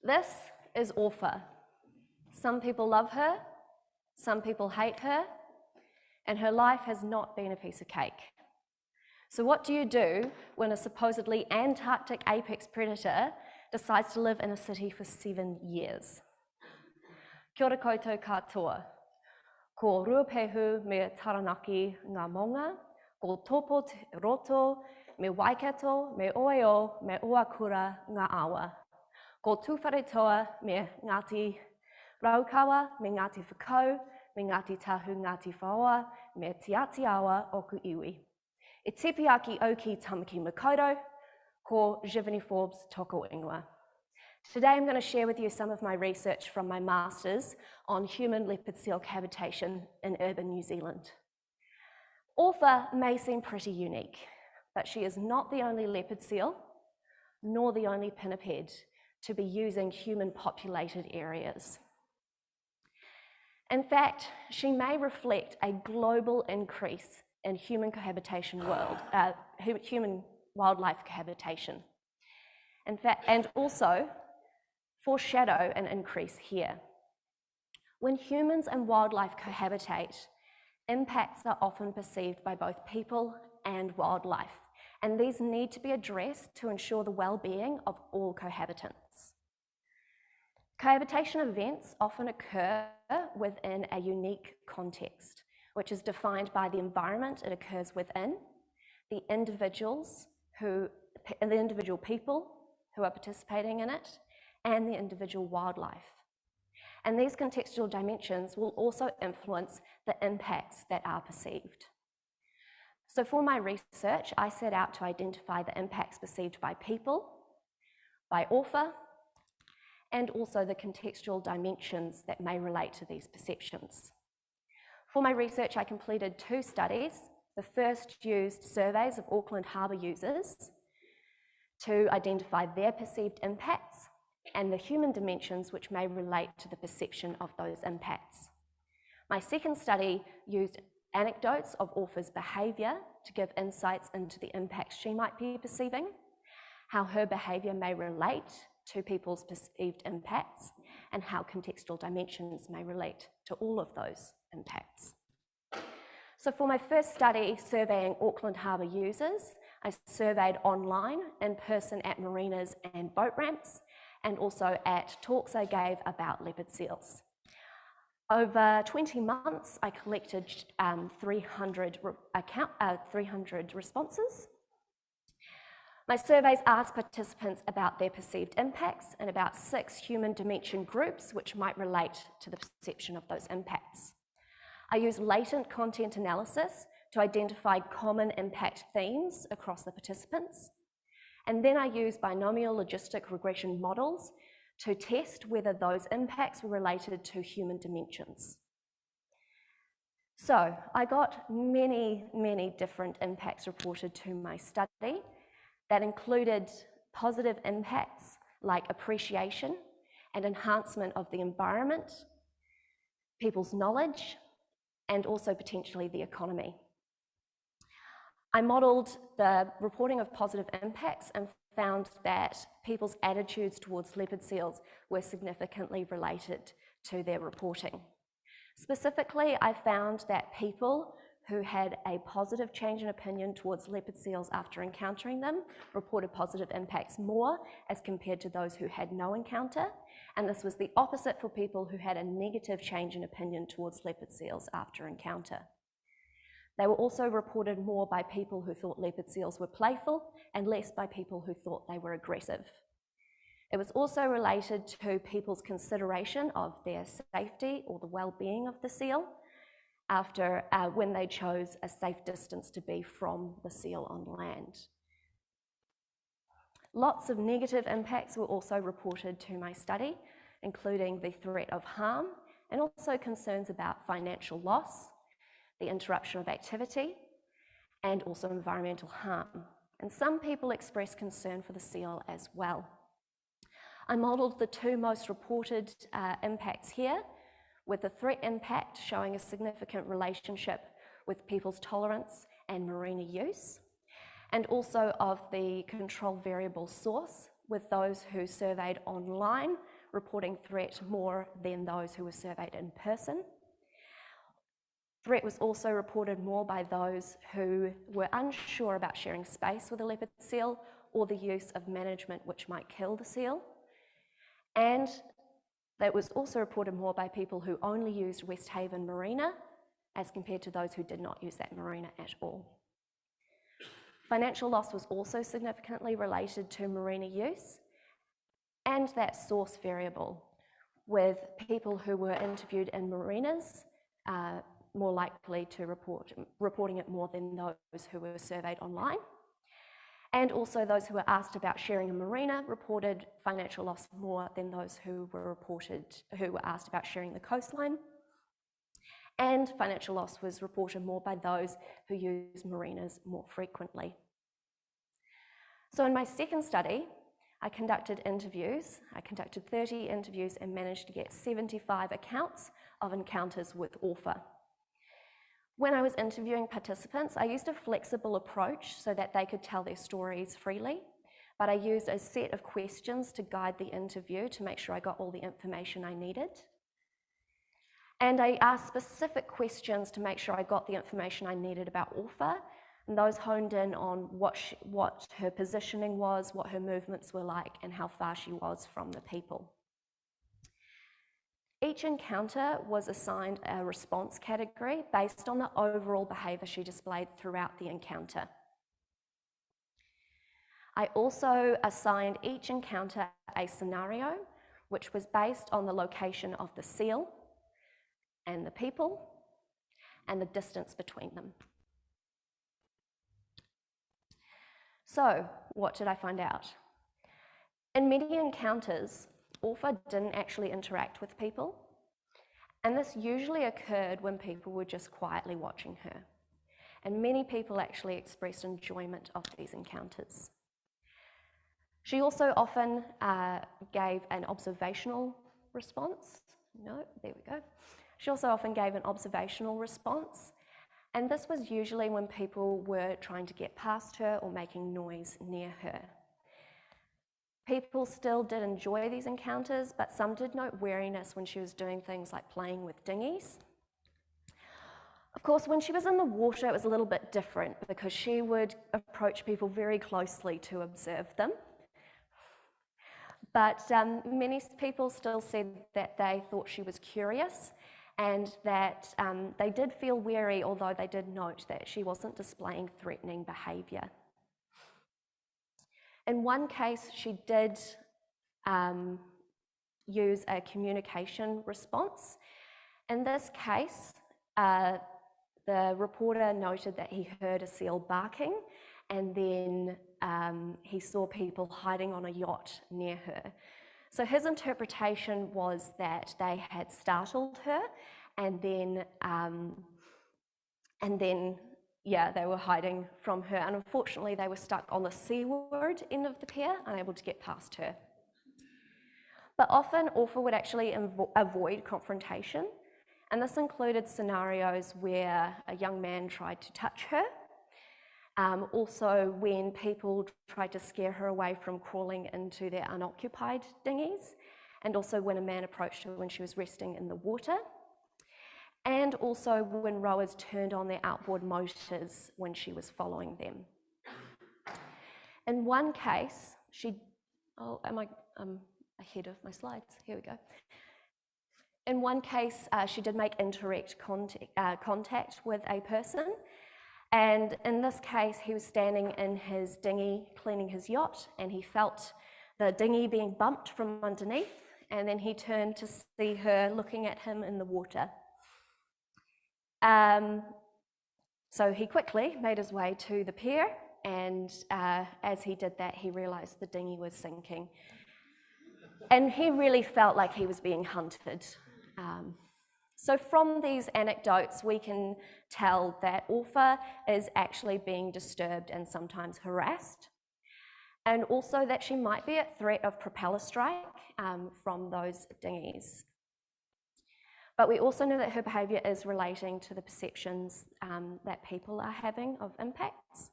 This is Author. Some people love her, some people hate her, and her life has not been a piece of cake. So what do you do when a supposedly Antarctic apex predator decides to live in a city for 7 years? Kia ora koutou katoa. Ko Ruapehu me Taranaki ngā monga, ko Topo te roto, me Waikato, me Oeo, me Oakura ngā awa. Ko Tuwharetoa me Ngāti Raukawa, me Ngāti Whakau, me Ngāti Tahu Ngāti Whaoa, me Te Atiawa o ku iwi. E tepiaki oki tamaki makoto, ko Giverny Forbes toko ingoa. Today I'm going to share with you some of my research from my Masters on human leopard seal cohabitation in urban New Zealand. Author may seem pretty unique, but she is not the only leopard seal, nor the only pinniped to be using human-populated areas. In fact, she may reflect a global increase in human wildlife cohabitation. In fact, and also foreshadow an increase here. When humans and wildlife cohabitate, impacts are often perceived by both people and wildlife, and these need to be addressed to ensure the well-being of all cohabitants. Cohabitation events often occur within a unique context, which is defined by the environment it occurs within, the individual people who are participating in it, and the individual wildlife. And these contextual dimensions will also influence the impacts that are perceived. So for my research, I set out to identify the impacts perceived by people, by author, and also the contextual dimensions that may relate to these perceptions. For my research, I completed 2 studies. The first used surveys of Auckland harbour users to identify their perceived impacts and the human dimensions which may relate to the perception of those impacts. My second study used anecdotes of author's behaviour to give insights into the impacts she might be perceiving, how her behaviour may relate to people's perceived impacts, and how contextual dimensions may relate to all of those impacts. So for my first study surveying Auckland harbour users, I surveyed online, in person at marinas and boat ramps, and also at talks I gave about leopard seals. Over 20 months, I collected 300 responses. My surveys asked participants about their perceived impacts and about 6 human dimension groups which might relate to the perception of those impacts. I used latent content analysis to identify common impact themes across the participants. And then I used binomial logistic regression models to test whether those impacts were related to human dimensions. So I got many different impacts reported to my study that included positive impacts like appreciation and enhancement of the environment, people's knowledge, and also potentially the economy. I modelled the reporting of positive impacts and found that people's attitudes towards leopard seals were significantly related to their reporting. Specifically, I found that people who had a positive change in opinion towards leopard seals after encountering them reported positive impacts more as compared to those who had no encounter, and this was the opposite for people who had a negative change in opinion towards leopard seals after encounter. They were also reported more by people who thought leopard seals were playful and less by people who thought they were aggressive. It was also related to people's consideration of their safety or the well-being of the seal after when they chose a safe distance to be from the seal on land. Lots of negative impacts were also reported to my study, including the threat of harm and also concerns about financial loss, the interruption of activity, and also environmental harm. And some people expressed concern for the seal as well. I modelled the 2 most reported impacts here, with the threat impact showing a significant relationship with people's tolerance and marina use, and also of the control variable source, with those who surveyed online reporting threat more than those who were surveyed in person. Threat was also reported more by those who were unsure about sharing space with a leopard seal or the use of management which might kill the seal. And that was also reported more by people who only used West Haven Marina as compared to those who did not use that marina at all. Financial loss was also significantly related to marina use and that source variable, with people who were interviewed in marinas more likely to reporting it more than those who were surveyed online. And also those who were asked about sharing a marina reported financial loss more than those who were asked about sharing the coastline. And financial loss was reported more by those who use marinas more frequently. So in my second study, I conducted 30 interviews and managed to get 75 accounts of encounters with orpha. When I was interviewing participants, I used a flexible approach so that they could tell their stories freely, but I used a set of questions to guide the interview to make sure I got all the information I needed. And I asked specific questions to make sure I got the information I needed about orpha, and those honed in on what her positioning was, what her movements were like, and how far she was from the people. Each encounter was assigned a response category based on the overall behaviour she displayed throughout the encounter. I also assigned each encounter a scenario, which was based on the location of the seal and the people and the distance between them. So, what did I find out? In many encounters, orpha didn't actually interact with people, and this usually occurred when people were just quietly watching her. And many people actually expressed enjoyment of these encounters. She also often gave an observational response. She also often gave an observational response, and this was usually when people were trying to get past her or making noise near her. People still did enjoy these encounters, but some did note wariness when she was doing things like playing with dinghies. Of course, when she was in the water, it was a little bit different because she would approach people very closely to observe them. But many people still said that they thought she was curious and that they did feel wary, although they did note that she wasn't displaying threatening behaviour. In one case, she did use a communication response. In this case, the reporter noted that he heard a seal barking, and then he saw people hiding on a yacht near her. So his interpretation was that they had startled her, and then they were hiding from her, and unfortunately they were stuck on the seaward end of the pier, unable to get past her. But often orpha would actually avoid confrontation, and this included scenarios where a young man tried to touch her, also when people tried to scare her away from crawling into their unoccupied dinghies, and also when a man approached her when she was resting in the water, and also when rowers turned on their outboard motors when she was following them. In one case, I'm ahead of my slides, here we go. In one case, she did make indirect contact with a person, and in this case, he was standing in his dinghy cleaning his yacht, and he felt the dinghy being bumped from underneath, and then he turned to see her looking at him in the water. So he quickly made his way to the pier, and as he did that, he realised the dinghy was sinking. And he really felt like he was being hunted. So from these anecdotes, we can tell that orpha is actually being disturbed and sometimes harassed, and also that she might be at threat of propeller strike from those dinghies. But we also know that her behaviour is relating to the perceptions that people are having of impacts.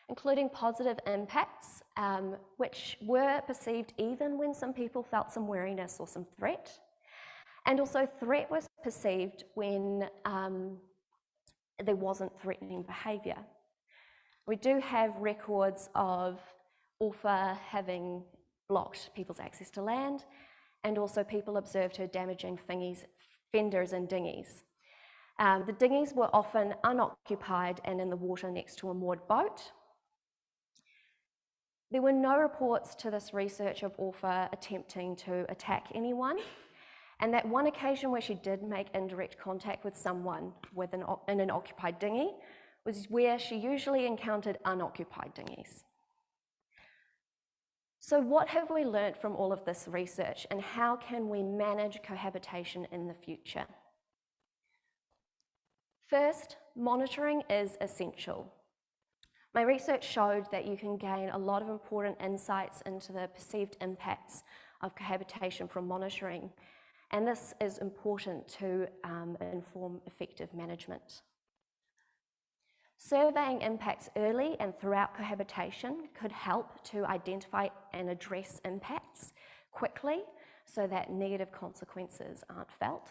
including positive impacts, which were perceived even when some people felt some wariness or some threat. And also threat was perceived when there wasn't threatening behaviour. We do have records of author having blocked people's access to land, and also people observed her damaging fenders and dinghies. The dinghies were often unoccupied and in the water next to a moored boat. There were no reports to this research of author attempting to attack anyone, and that one occasion where she did make indirect contact with someone in an occupied dinghy was where she usually encountered unoccupied dinghies. So what have we learnt from all of this research, and how can we manage cohabitation in the future? First, monitoring is essential. My research showed that you can gain a lot of important insights into the perceived impacts of cohabitation from monitoring, and this is important to inform effective management. Surveying impacts early and throughout cohabitation could help to identify and address impacts quickly so that negative consequences aren't felt.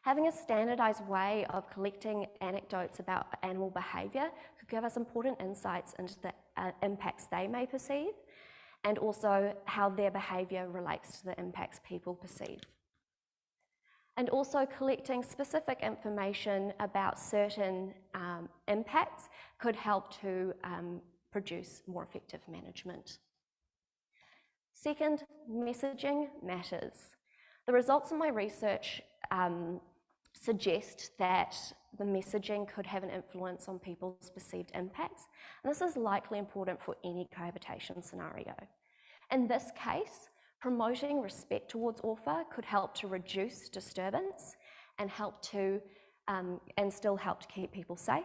Having a standardised way of collecting anecdotes about animal behaviour could give us important insights into the impacts they may perceive, and also how their behaviour relates to the impacts people perceive. And also collecting specific information about certain impacts could help to produce more effective management. Second, messaging matters. The results of my research suggest that the messaging could have an influence on people's perceived impacts, and this is likely important for any cohabitation scenario. In this case, promoting respect towards author could help to reduce disturbance and still help to keep people safe.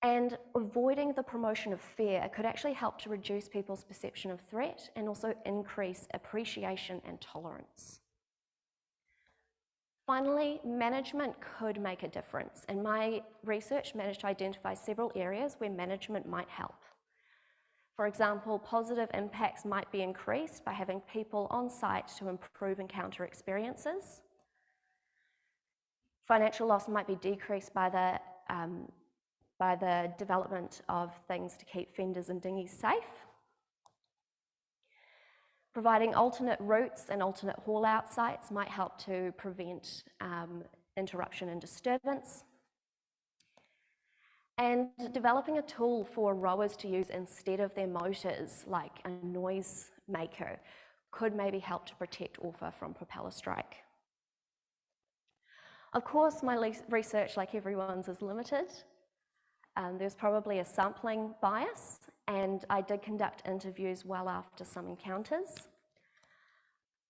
And avoiding the promotion of fear could actually help to reduce people's perception of threat and also increase appreciation and tolerance. Finally, management could make a difference, and my research managed to identify several areas where management might help. For example, positive impacts might be increased by having people on site to improve encounter experiences. Financial loss might be decreased by the development of things to keep fenders and dinghies safe. Providing alternate routes and alternate haul-out sites might help to prevent interruption and disturbance. And developing a tool for rowers to use instead of their motors, like a noise maker, could maybe help to protect author from propeller strike. Of course, my research, like everyone's, is limited. There's probably a sampling bias, and I did conduct interviews well after some encounters.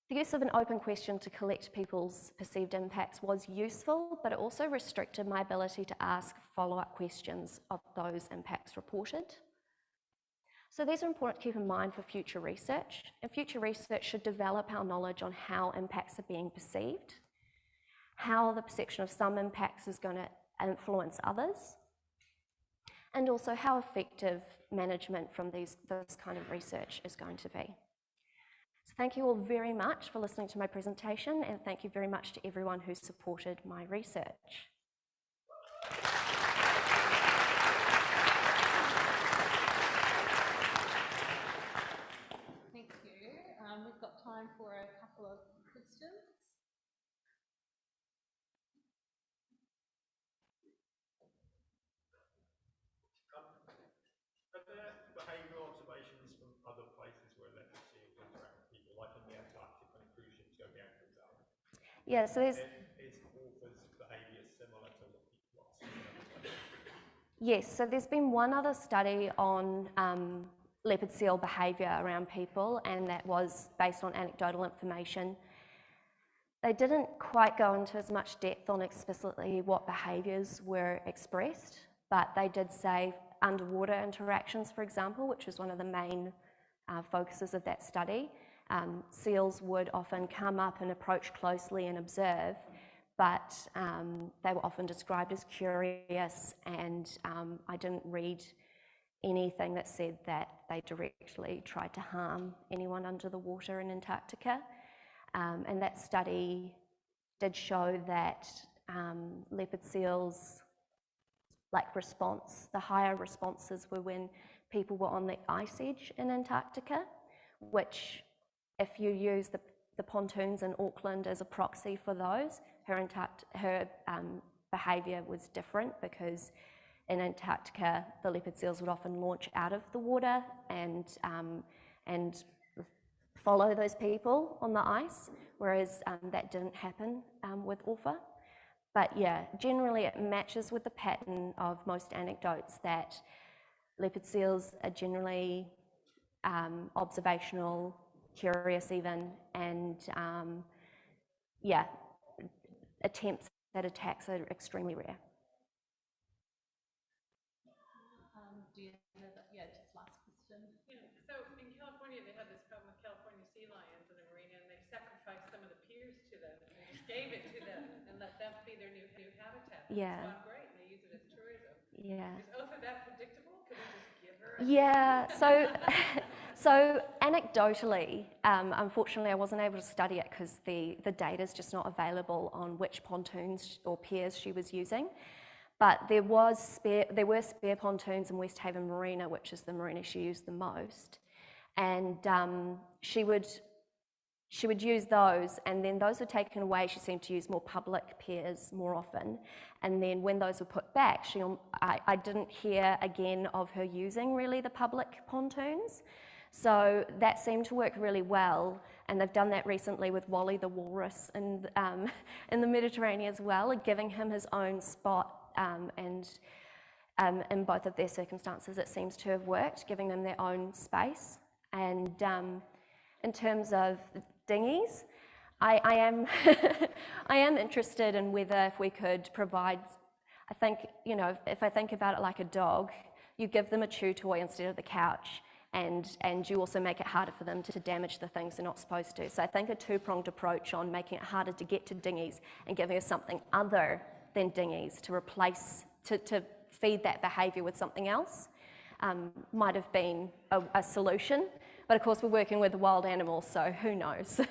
The use of an open question to collect people's perceived impacts was useful, but it also restricted my ability to ask follow-up questions of those impacts reported. So these are important to keep in mind for future research, and future research should develop our knowledge on how impacts are being perceived, how the perception of some impacts is going to influence others, and also how effective management from this kind of research is going to be. So thank you all very much for listening to my presentation, and thank you very much to everyone who supported my research. Thank you. We've got time for a couple of questions. Are there behavioural observations from other places where leopard seals interact with people, like in the Antarctic when cruise ships go down, for example? Yeah, so there's... Is authors' behaviour similar to what people are seeing? Yes, so there's been one other study on leopard seal behaviour around people, and that was based on anecdotal information. They didn't quite go into as much depth on explicitly what behaviours were expressed, but they did say underwater interactions, for example, which was one of the main focuses of that study. Seals would often come up and approach closely and observe, but they were often described as curious, and I didn't read anything that said that they directly tried to harm anyone under the water in Antarctica. And that study did show that leopard seals, the higher responses were when people were on the ice edge in Antarctica, which, if you use the pontoons in Auckland as a proxy for those, her behaviour was different, because in Antarctica the leopard seals would often launch out of the water and follow those people on the ice, whereas that didn't happen with Orpha. But yeah, generally it matches with the pattern of most anecdotes that leopard seals are generally observational, curious even, and yeah, attempts at attacks are extremely rare. Do you have, just last question. Yeah, so in California they had this problem with California sea lions in the marina, and they sacrificed some of the piers to them and just gave it to them and let them be their new habitat. Yeah. It's gone great, and they use it as tourism. Yeah. Is Otha that predictable? Could we just give her? Yeah, so anecdotally, unfortunately I wasn't able to study it because the data is just not available on which pontoons or piers she was using. But there were spare pontoons in West Haven Marina, which is the marina she used the most, and she would use those, and then those were taken away. She seemed to use more public piers more often, and then when those were put back, I didn't hear again of her using really the public pontoons. So that seemed to work really well, and they've done that recently with Wally the walrus in the Mediterranean as well, giving him his own spot, and in both of their circumstances it seems to have worked, giving them their own space. And in terms of dinghies, I am I am interested in whether if we could provide, I think, if I think about it like a dog, you give them a chew toy instead of the couch, and you also make it harder for them to damage the things they're not supposed to. So I think a two-pronged approach on making it harder to get to dinghies and giving us something other than dinghies to replace, to feed that behaviour with something else, might have been a solution. But of course we're working with wild animals, so who knows?